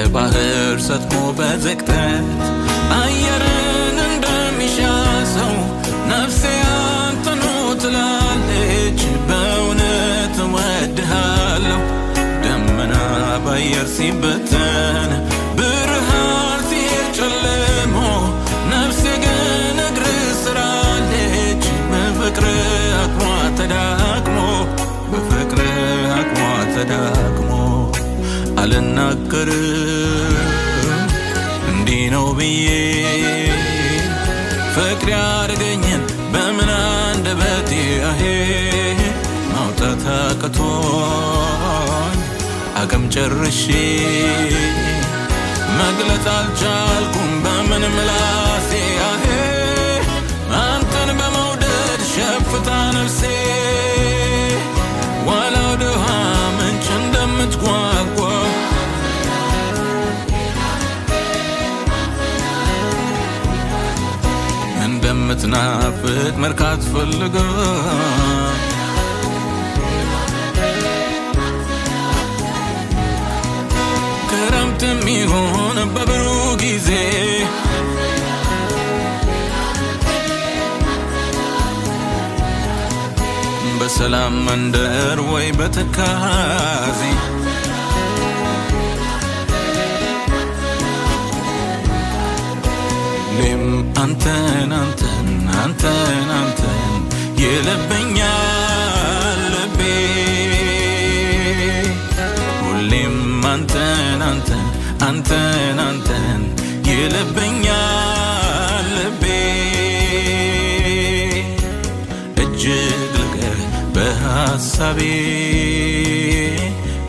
ከባህር ሰጥሞ በዘቅጠት አየርን እንደሚሻሰው ነፍሴ አንተኑ ትላለች በእውነት እወድሃለሁ። ደመና ባየር ሲበተን ብርሃን ሲጨልሞ ነፍሴ ግን እግር ስራለች በፍቅር አቅሟ ተዳክሞ በፍቅር አቅሟ ተዳክሞ አልናገርም እንዲህ ነው ብዬ ፍቅር ያርገኝን በምን አንደበቴ ማውጣት አቅቶኝ አቅም ጨርሼ መግለጽ አልቻልኩም በምን ምላሴ አንተን በመውደድ ሸፍታ ነፍሴ ዋላው ድሃ ምንጭ እንደምትጓጓ እንደምትናፍቅ መርካት ፈልጋ ክረምትም ይሆን በብሩህ ጊዜ በሰላም መንደር ወይ በትካዜ ሁሌም አንተን አንተን አንተን አንተን ይልብኛል ልቤ ሁሌም አንተን አንተን አንተን አንተን ይልብኛል ልቤ እጅግ ልቀህ በሐሳቤ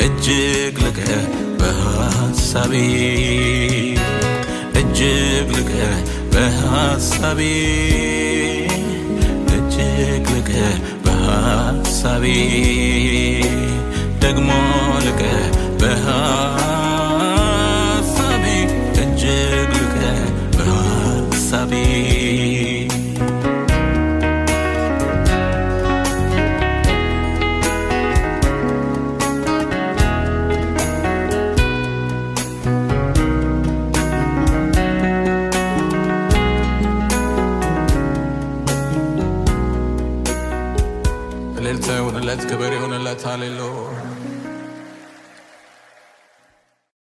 እጅግ ልቀህ በሐሳቤ እጅግ ልቀህ በሐሳቤ እጅግ ልቀህ በሐሳቤ ደግሞ ልቀህ በሐሳቤ እጅግ ልቀህ በሐሳቤ እልልታ ይሁንለት ክብር ይሁንለት ሃሌሉያ